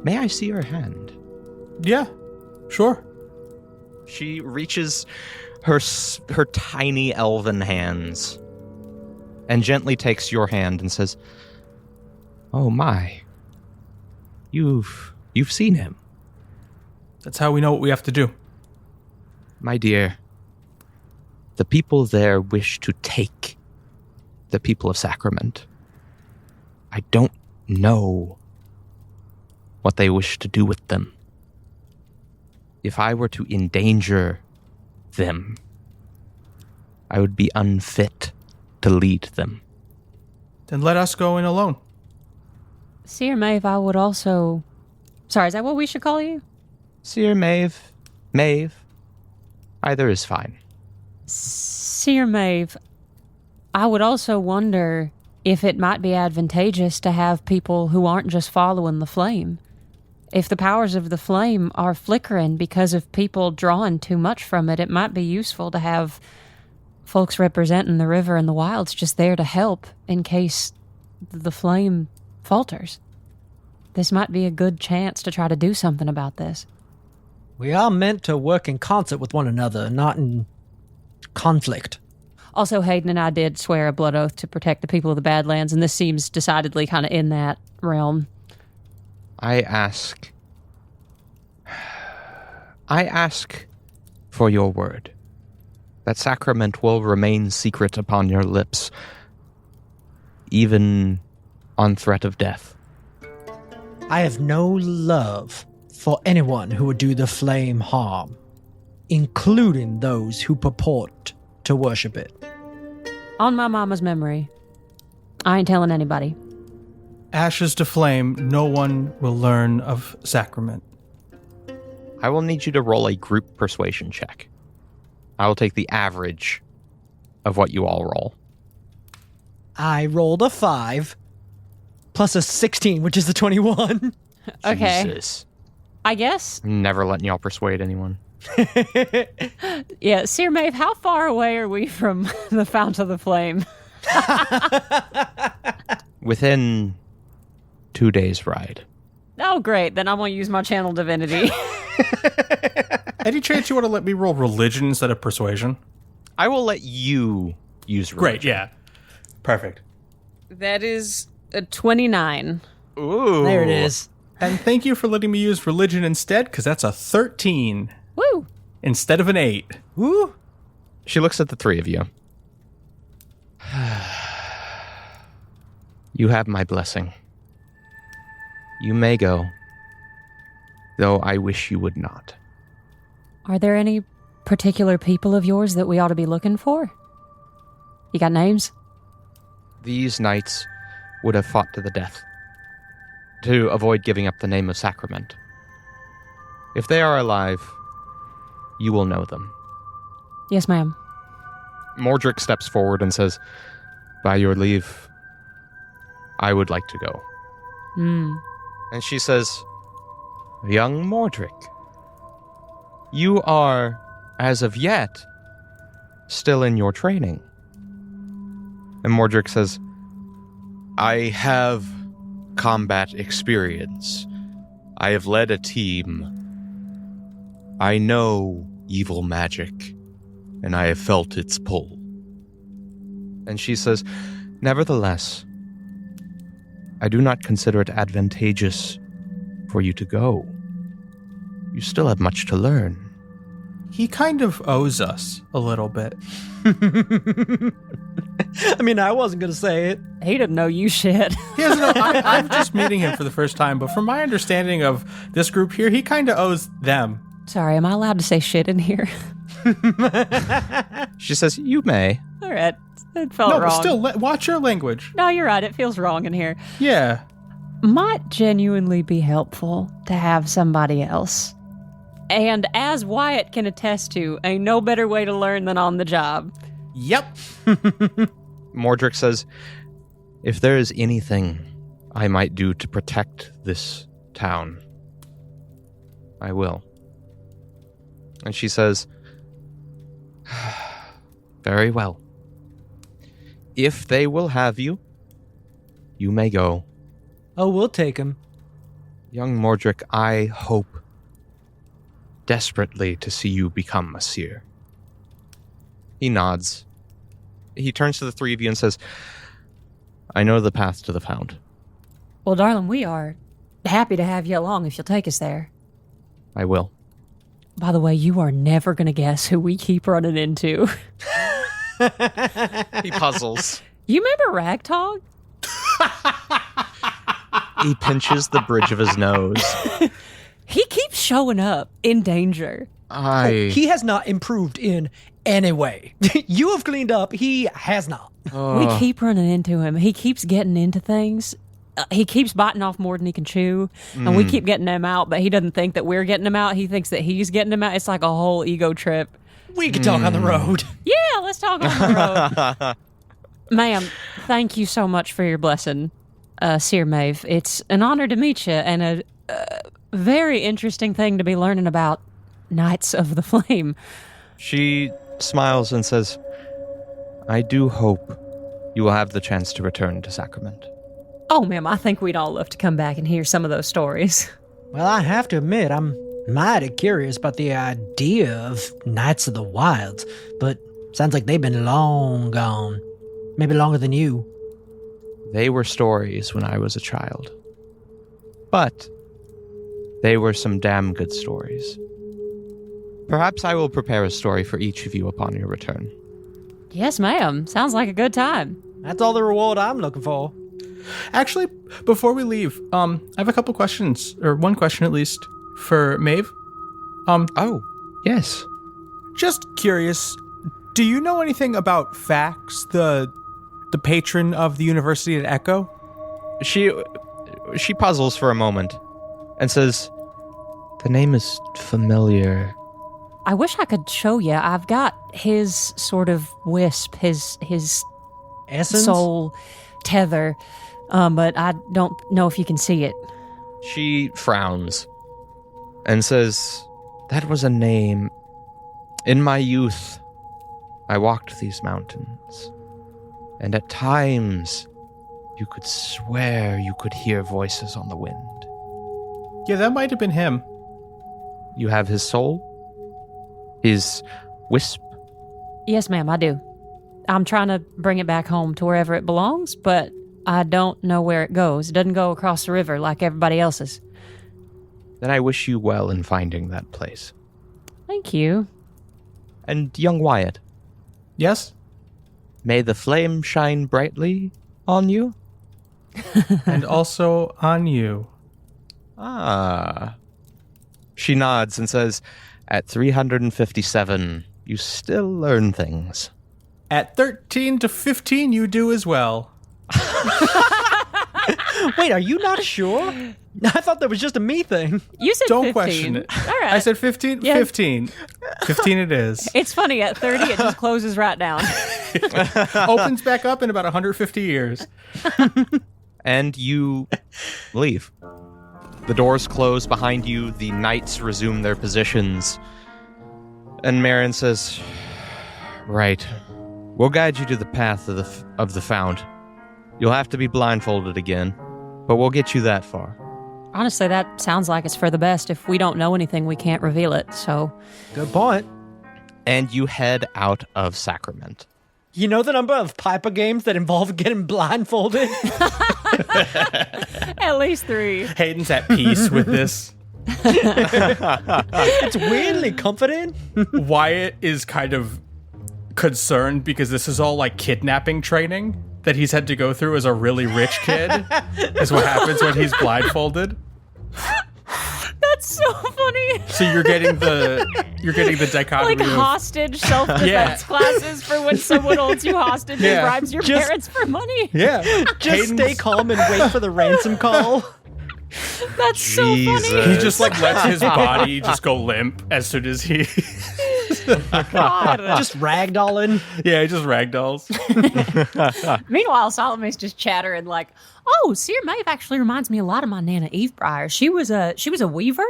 B: "May I see your hand?"
C: Yeah, sure.
B: She reaches her tiny elven hands and gently takes your hand and says, "Oh my, you've seen him."
C: That's how we know what we have to do.
B: My dear, the people there wish to take the people of Sacrament. I don't know what they wish to do with them. If I were to endanger them, I would be unfit to lead them.
C: Then let us go in alone.
A: Seer Maeve, I would also... Sorry, is that what we should call you?
B: Seer Maeve, either is fine.
A: Seer Maeve, I would also wonder if it might be advantageous to have people who aren't just following the flame. If the powers of the flame are flickering because of people drawing too much from it, it might be useful to have folks representing the river and the wilds just there to help in case the flame falters. This might be a good chance to try to do something about this.
D: We are meant to work in concert with one another, not in conflict.
A: Also, Hayden and I did swear a blood oath to protect the people of the Badlands, and this seems decidedly kind of in that realm.
B: I ask for your word that Sacrament will remain secret upon your lips, even on threat of death.
D: I have no love for anyone who would do the flame harm, including those who purport to worship it.
A: On my mama's memory, I ain't telling anybody.
C: Ashes to flame, no one will learn of Sacrament.
B: I will need you to roll a group persuasion check. I will take the average of what you all roll.
D: I rolled a 5 plus a 16, which is a 21.
A: Okay.
B: Jesus.
A: I guess.
B: I'm never letting y'all persuade anyone.
A: Yeah, Seer Maeve, how far away are we from the Fount of the Flame?
B: Within 2 days' ride.
A: Oh, great. Then I'm going to use my channel divinity.
C: Any chance you want to let me roll religion instead of persuasion?
B: I will let you use religion.
C: Great, yeah. Perfect.
A: That is a 29.
B: Ooh.
D: There it is.
C: And thank you for letting me use religion instead, because that's a 13
A: Woo!
C: instead of an 8.
D: Woo!
B: She looks at the three of you. You have my blessing. You may go, though I wish you would not.
A: Are there any particular people of yours that we ought to be looking for? You got names?
B: These knights would have fought to the death to avoid giving up the name of Sacrament. If they are alive, you will know them.
A: Yes, ma'am.
B: Mordrick steps forward and says, by your leave, I would like to go. And she says, young Mordrick, you are, as of yet, still in your training. And Mordrick says, I have combat experience. I have led a team. I know evil magic, and I have felt its pull. And she says, nevertheless, I do not consider it advantageous for you to go. You still have much to learn.
C: He kind of owes us a little bit.
D: I mean, I wasn't going to say it.
A: He didn't know you shit.
C: He doesn't know. I'm just meeting him for the first time, but from my understanding of this group here, he kind of owes them.
A: Sorry, am I allowed to say shit in here?
B: She says, you may.
A: All right. It felt
C: No,
A: wrong.
C: but still, watch your language.
A: No, you're right. It feels wrong in here.
C: Yeah.
A: Might genuinely be helpful to have somebody else. And as Wyatt can attest to, ain't no better way to learn than on the job.
C: Yep.
B: Mordrick says, if there is anything I might do to protect this town, I will. And she says, very well. If they will have you, you may go.
D: Oh, we'll take him.
B: Young Mordrick, I hope desperately to see you become a seer. He nods. He turns to the three of you and says, I know the path to the Found.
A: Well, darling, we are happy to have you along if you'll take us there.
B: I will.
A: By the way, you are never going to guess who we keep running into.
B: He puzzles.
A: You remember Ragtog?
B: He pinches the bridge of his nose.
A: He keeps showing up in danger.
D: He has not improved in any way. You have cleaned up. He has not.
A: We keep running into him. He keeps getting into things. He keeps biting off more than he can chew. And we keep getting him out, but he doesn't think that we're getting him out. He thinks that he's getting him out. It's like a whole ego trip.
D: We can talk on the road.
A: Yeah, let's talk on the road. Ma'am, thank you so much for your blessing, Seer Maeve. It's an honor to meet you and a very interesting thing to be learning about Knights of the Flame.
B: She smiles and says, I do hope you will have the chance to return to Sacrament.
A: Oh, ma'am, I think we'd all love to come back and hear some of those stories.
D: Well, I have to admit, I'm mighty curious about the idea of Knights of the Wilds, but sounds like they've been long gone. Maybe longer than you.
B: They were stories when I was a child. But they were some damn good stories. Perhaps I will prepare a story for each of you upon your return.
A: Yes, ma'am. Sounds like a good time.
D: That's all the reward I'm looking for.
C: Actually, before we leave, I have a couple questions, or one question at least, for Maeve.
B: Oh, yes.
C: Just curious, do you know anything about Fax, the patron of the University at Echo?
B: She puzzles for a moment and says, the name is familiar.
A: I wish I could show you. I've got his sort of wisp, his
D: Essence?
A: soul tether, but I don't know if you can see it.
B: She frowns and says, that was a name. In my youth, I walked these mountains, and at times you could swear you could hear voices on the wind.
C: Yeah, that might have been him.
B: You have his soul? His wisp?
A: Yes, ma'am, I do. I'm trying to bring it back home to wherever it belongs, but I don't know where it goes. It doesn't go across the river like everybody else's.
B: Then I wish you well in finding that place.
A: Thank you.
B: And young Wyatt,
C: Yes?
B: may the flame shine brightly on you?
C: And also on you.
B: Ah. She nods and says, at 357, you still learn things.
F: At 13 to 15, you do as well.
D: Wait, are you not sure? I thought that was just a me thing.
A: You said
F: Don't
A: 15.
F: question it.
A: All right.
F: I said 15?
A: Yeah.
F: 15. 15 it is.
A: It's funny, at 30, it just closes right down.
F: Opens back up in about 150 years.
B: And you leave. The doors close behind you. The knights resume their positions. And Marin says, right. We'll guide you to the path of the Fount. You'll have to be blindfolded again, but we'll get you that far.
A: Honestly, that sounds like it's for the best. If we don't know anything, we can't reveal it, so...
D: Good point.
B: And you head out of Sacrament.
D: You know the number of Piper games that involve getting blindfolded?
A: At least 3.
F: Hayden's at peace with this.
D: It's weirdly comforting.
F: Wyatt is kind of concerned because this is all like kidnapping training that he's had to go through as a really rich kid. Is what happens when he's blindfolded.
A: That's so funny.
F: So you're getting the dichotomy
A: Like
F: of
A: hostage self-defense classes for when someone holds you hostage and bribes your
D: Just-
A: parents for money.
D: Just
F: Hayden's-
D: stay calm and wait for the ransom call.
A: That's so funny.
F: He just like lets his body just go limp as soon as he
A: God.
D: Just ragdolling.
F: he just ragdolls.
A: Meanwhile, Salome's just chattering like, "Oh, Seer Maeve actually reminds me a lot of my Nana Eve Briar. She was a weaver,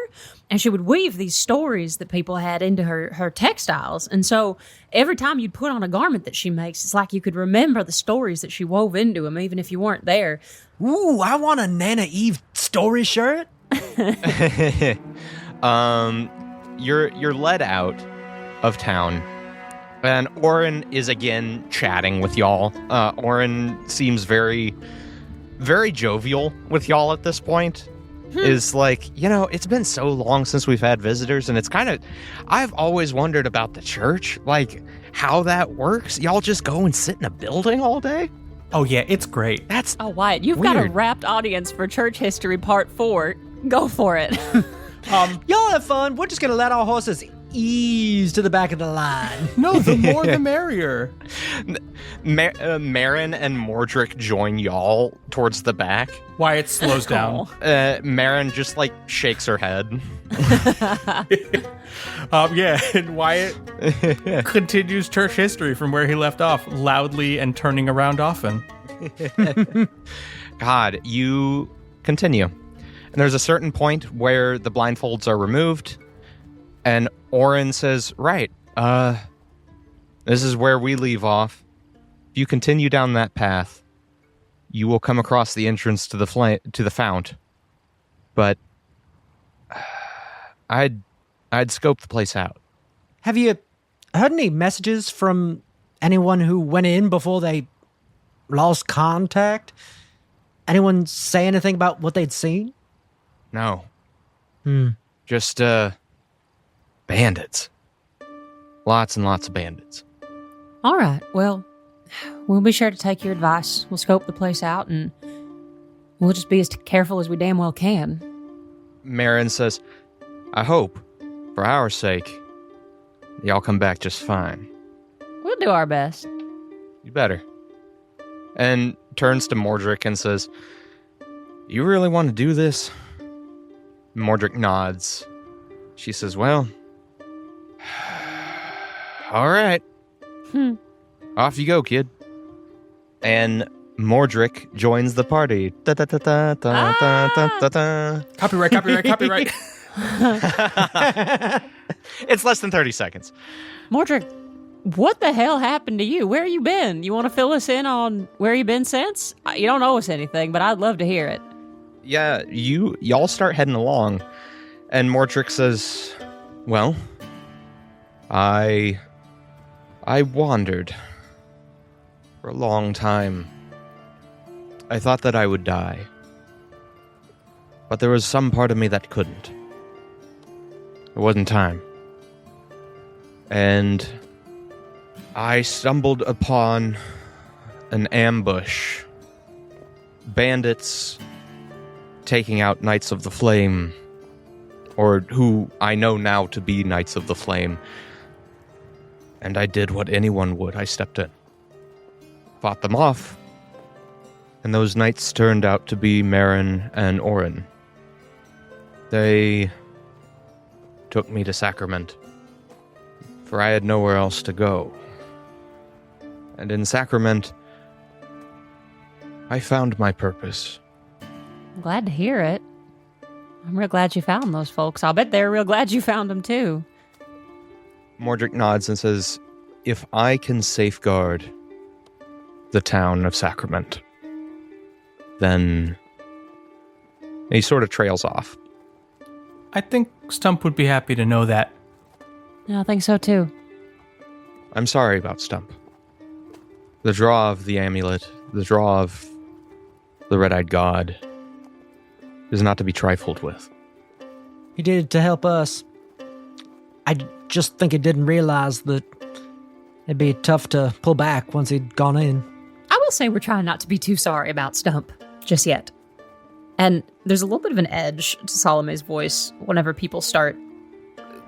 A: and she would weave these stories that people had into her textiles. And so every time you'd put on a garment that she makes, it's like you could remember the stories that she wove into them, even if you weren't there."
D: Ooh, I want a Nana Eve story shirt.
B: You're led out of town, and Oren is again chatting with y'all. Oren seems very, very jovial with y'all at this point. Is like, it's been so long since we've had visitors, and it's kind of, I've always wondered about the church, like how that works. Y'all just go and sit in a building all day?
F: Oh yeah, it's great.
B: That's
A: Oh, Wyatt, you've got a
B: Weird.
A: wrapped audience for Church History Part 4. Go for it.
D: Y'all have fun. We're just going to let our horses ease to the back of the line.
F: No, the more the merrier.
B: Marin and Mordrick join y'all towards the back.
F: Wyatt slows down.
B: Marin just like shakes her head.
F: And Wyatt continues church history from where he left off, loudly and turning around often.
B: God, you continue. And there's a certain point where the blindfolds are removed, and Oren says, right, this is where we leave off. If you continue down that path, you will come across the entrance to the fount. But I'd scope the place out.
D: Have you heard any messages from anyone who went in before they lost contact? Anyone say anything about what they'd seen?
B: No. Just, bandits. Lots and lots of bandits.
A: All right. Well, we'll be sure to take your advice. We'll scope the place out, and we'll just be as careful as we damn well can.
B: Marin says, I hope, for our sake, y'all come back just fine.
A: We'll do our best.
B: You better. And turns to Mordrick and says, you really want to do this? Mordrick nods. She says, well, all right. Off you go, kid. And Mordrick joins the party.
F: Copyright.
B: It's less than 30 seconds.
A: Mordrick, what the hell happened to you? Where you been? You want to fill us in on where you been since? You don't owe us anything, but I'd love to hear it.
B: Yeah, y'all start heading along, and Mordrick says, well, I wandered for a long time. I thought that I would die, but there was some part of me that couldn't. It wasn't time. And I stumbled upon an ambush. Bandits taking out Knights of the Flame, or who I know now to be Knights of the Flame. And I did what anyone would. I stepped in. fought them off. And those knights turned out to be Marin and Orin. They took me to Sacrament, for I had nowhere else to go. And in Sacrament, I found my purpose.
A: I'm glad to hear it. I'm real glad you found those folks. I'll bet they're real glad you found them too.
B: Mordric nods and says, if I can safeguard the town of Sacrament, then he sort of trails off.
C: I think Stump would be happy to know that.
A: Yeah, I think so too.
B: I'm sorry about Stump. The draw of the amulet, the draw of the red-eyed god, is not to be trifled with.
D: He did it to help us. I just think he didn't realize that it'd be tough to pull back once he'd gone in.
A: I will say we're trying not to be too sorry about Stump just yet. And there's a little bit of an edge to Salome's voice whenever people start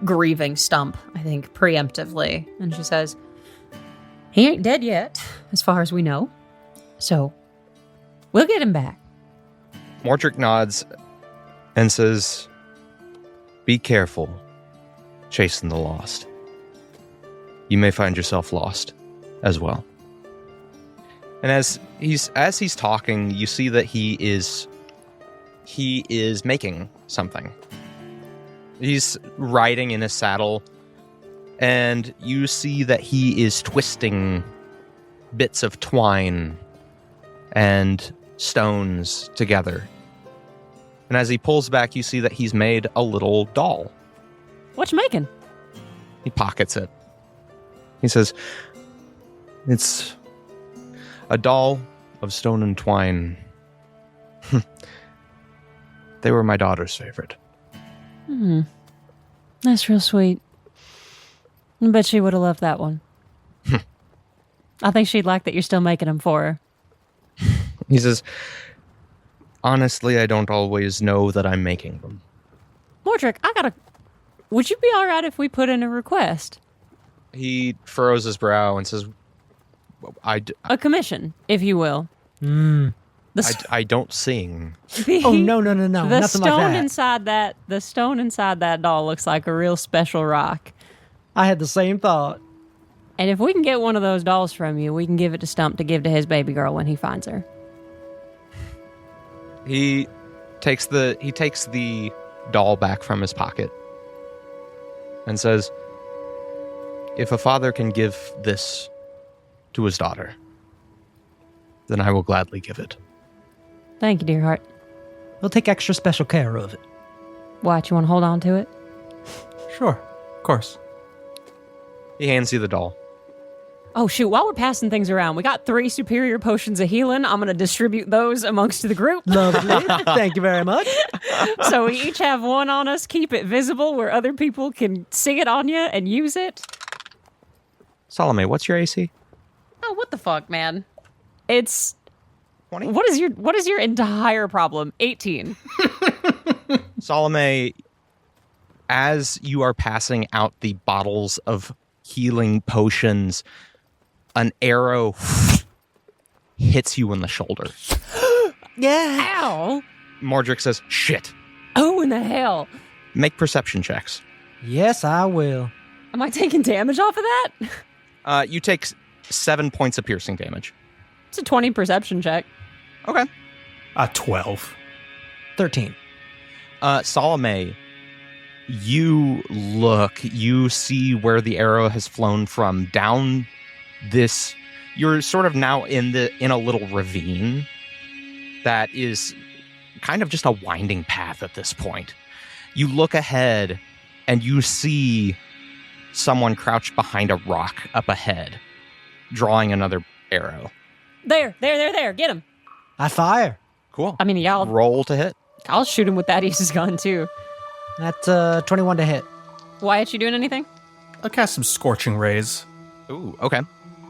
A: grieving Stump, I think, preemptively. And she says, he ain't dead yet, as far as we know. So, we'll get him back.
B: Mordric nods and says, be careful chasing the lost. You may find yourself lost as well. And as he's talking, you see that he is making something. He's riding in his saddle, and you see that he is twisting bits of twine and stones together. And as he pulls back, you see that he's made a little doll.
A: What you making?
B: He pockets it. He says, it's a doll of stone and twine. They were my daughter's favorite.
A: That's real sweet. I bet she would have loved that one. I think she'd like that you're still making them for her.
B: He says, honestly, I don't always know that I'm making them.
A: Mordric, would you be all right if we put in a request?
B: He furrows his brow and says,
A: A commission, if you will.
B: I don't sing.
D: Oh, no.
A: The
D: Nothing
A: stone
D: like that.
A: the stone inside that doll looks like a real special rock.
D: I had the same thought.
A: And if we can get one of those dolls from you, we can give it to Stump to give to his baby girl when he finds her.
B: He takes the doll back from his pocket and says, if a father can give this to his daughter, then I will gladly give it.
A: Thank you, dear heart.
D: We'll take extra special care of it.
A: What, you want to hold on to it?
C: Sure, of course.
B: He hands you the doll.
A: Oh, shoot. While we're passing things around, we got 3 superior potions of healing. I'm going to distribute those amongst the group.
D: Lovely. Thank you very much.
A: So we each have one on us. Keep it visible where other people can see it on you and use it.
B: Salome, what's your AC?
A: Oh, what the fuck, man? It's
B: 20?
A: What is your entire problem? 18.
B: Salome, as you are passing out the bottles of healing potions, an arrow hits you in the shoulder.
D: Yeah.
A: Ow.
B: Mordric says, shit.
A: Oh, in the hell.
B: Make perception checks.
D: Yes, I will.
A: Am I taking damage off of that?
B: You take 7 points of piercing damage.
A: It's a 20 perception check.
B: Okay.
C: 12.
D: 13.
B: Salome, you see where the arrow has flown from down this. You're sort of now in a little ravine that is kind of just a winding path at this point. You look ahead and you see someone crouched behind a rock up ahead, drawing another arrow.
A: There. Get him.
D: I fire.
B: Cool.
A: I mean, y'all.
B: Roll to hit.
A: I'll shoot him with that Aces gun, too.
D: That's 21 to hit.
A: Wyatt, you doing anything?
C: I'll cast some Scorching Rays.
B: Ooh, okay.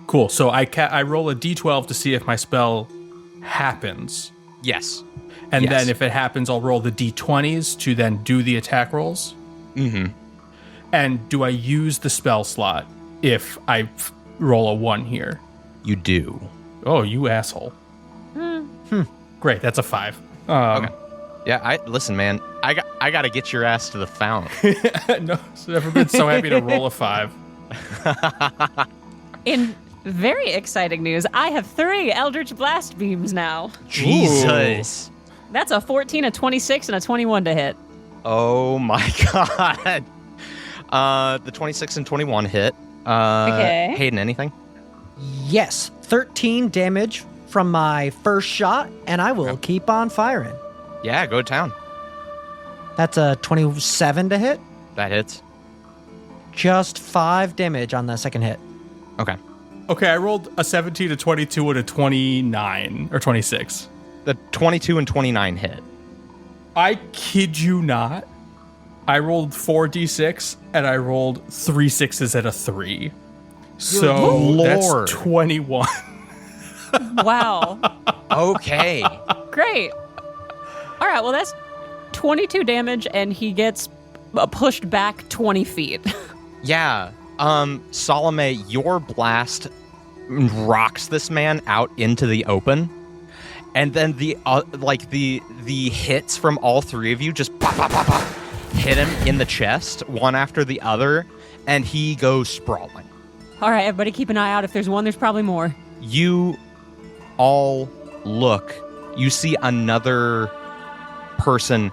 C: Cool. So I roll a d12 to see if my spell happens.
B: Yes.
C: And
B: Yes.
C: then if it happens, I'll roll the d20s to then do the attack rolls.
B: Mm-hmm.
C: And do I use the spell slot if I roll a 1 here?
B: You do.
C: Oh, you asshole. Great, that's a 5.
B: Okay. Yeah, listen, man. I got to get your ass to the fountain.
C: No, I've never been so happy to roll a 5.
A: In very exciting news, I have 3 Eldritch Blast beams now.
B: Jesus.
A: That's a 14, a 26, and a 21 to hit.
B: Oh my god. The 26 and 21 hit.
A: Okay.
B: Hayden, anything?
D: Yes, 13 damage from my first shot, and I will keep on firing.
B: Yeah, go to town.
D: That's a 27 to hit.
B: That hits.
D: Just 5 damage on the second hit.
B: Okay.
C: Okay, I rolled a 17, a 22, and a 29, or 26.
B: The 22 and 29 hit.
C: I kid you not. I rolled 4d6, and I rolled 3 6s and a 3. So
B: Lord.
C: that's 21.
A: Wow.
B: Okay.
A: Great. All right, well, that's 22 damage, and he gets pushed back 20 feet.
B: Yeah. Salome, your blast rocks this man out into the open. And then the hits from all 3 of you just pop, pop, pop, pop, hit him in the chest, one after the other, and he goes sprawling.
A: All right, everybody keep an eye out. If there's one, there's probably more.
B: You all look. You see another person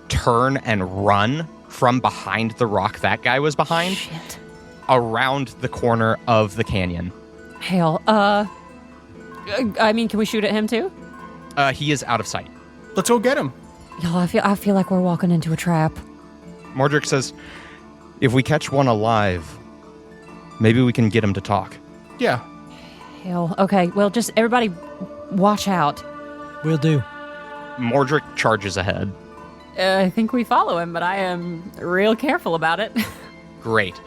B: turn and run from behind the rock that guy was behind.
A: Shit.
B: Around the corner of the canyon.
A: Hail. I mean, can we shoot at him too?
B: He is out of sight.
C: Let's go get him.
A: Y'all, I feel like we're walking into a trap.
B: Mordric says, if we catch one alive, maybe we can get him to talk.
C: Yeah.
A: Hail. Okay, well, just everybody watch out.
D: Will do.
B: Mordric charges ahead.
A: I think we follow him, but I am real careful about it.
B: Great.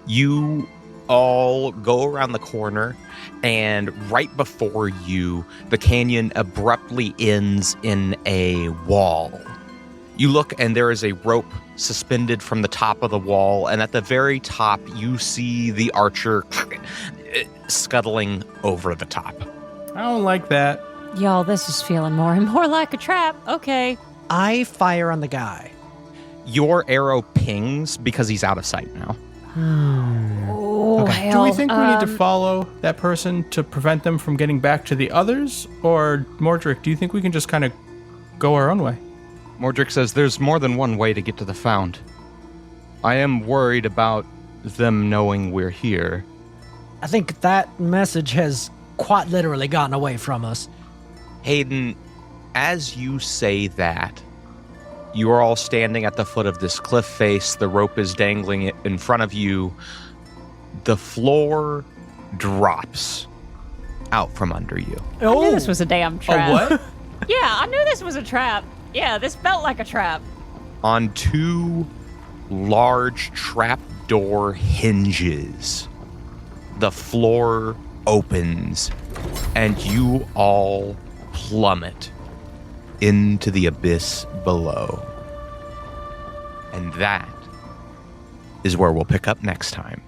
B: You all go around the corner, and right before you, the canyon abruptly ends in a wall. You look, and there is a rope suspended from the top of the wall, and at the very top, you see the archer scuttling over the top.
C: I don't like that.
A: Y'all, this is feeling more and more like a trap. Okay.
D: I fire on the guy.
B: Your arrow pings because he's out of sight now.
A: Oh,
D: Okay.
C: Do we think we need to follow that person to prevent them from getting back to the others? Or, Mordric, do you think we can just kind of go our own way?
B: Mordric says there's more than one way to get to the Fount. I am worried about them knowing we're here.
D: I think that message has quite literally gotten away from us.
B: Hayden, as you say that, you are all standing at the foot of this cliff face. The rope is dangling in front of you. The floor drops out from under you.
A: I knew this was a damn trap.
C: what?
A: Yeah, I knew this was a trap. Yeah, this felt like a trap.
B: On 2 large trapdoor hinges, the floor opens, and you all plummet into the abyss below. And that is where we'll pick up next time.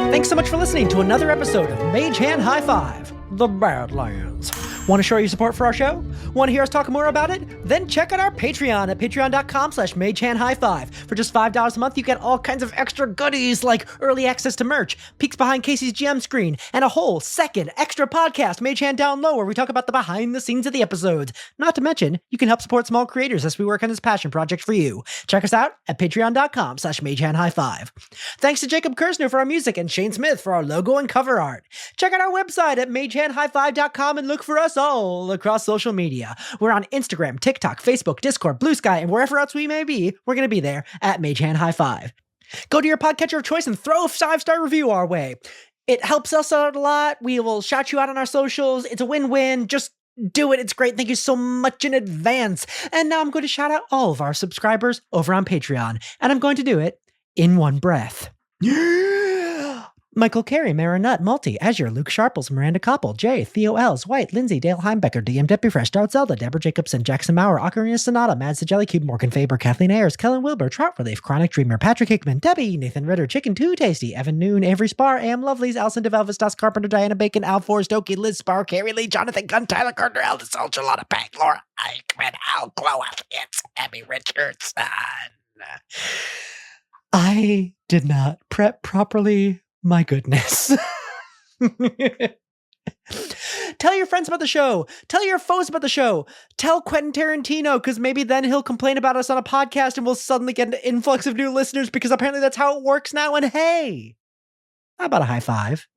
D: Thanks so much for listening to another episode of Mage Hand High Five, The Badlands. Want to show your support for our show? Want to hear us talk more about it? Then check out our Patreon at patreon.com/MageHandHighFive. For just $5 a month, you get all kinds of extra goodies like early access to merch, peeks behind Casey's GM screen, and a whole second extra podcast, Mage Hand Down Low, where we talk about the behind the scenes of the episodes. Not to mention, you can help support small creators as we work on this passion project for you. Check us out at patreon.com/MageHandHighFive. Thanks to Jacob Kersner for our music and Shane Smith for our logo and cover art. Check out our website at MageHandHighFive.com and look for us all across social media. We're on Instagram, TikTok, Facebook, Discord, Blue Sky, and wherever else we may be, we're going to be there at Mage Hand High Five. Go to your podcatcher of choice and throw a 5-star review our way. It helps us out a lot. We will shout you out on our socials. It's a win-win. Just do it. It's great. Thank you so much in advance. And now I'm going to shout out all of our subscribers over on Patreon, and I'm going to do it in one breath. Michael Carey, Marinette, Multi, Azure, Luke Sharples, Miranda Koppel, Jay, Theo Els, White, Lindsay, Dale Heimbecker, DM Deppy Fresh, Dart Zelda, Deborah Jacobson, Jackson Maurer, Ocarina Sonata, Mads the Jellycube, Morgan Faber, Kathleen Ayers, Kellen Wilbur, Trout Relief, Chronic Dreamer, Patrick Hickman, Debbie, Nathan Ritter, Chicken Too Tasty, Evan Noon, Avery Spar, Am Lovelies, Alison DeVelvis, Das Carpenter, Diana Bacon, Al Forrest, Doki, Liz Spar, Carrie Lee, Jonathan Gunn, Tyler Gardner, Aldous Soldier, Lotta Pack, Laura Eichmann, Al Glow-Up, it's Abby Richardson. I did not prep properly. My goodness. Tell your friends about the show. Tell your foes about the show. Tell Quentin Tarantino, because maybe then he'll complain about us on a podcast and we'll suddenly get an influx of new listeners, because apparently that's how it works now. And hey, how about a high five?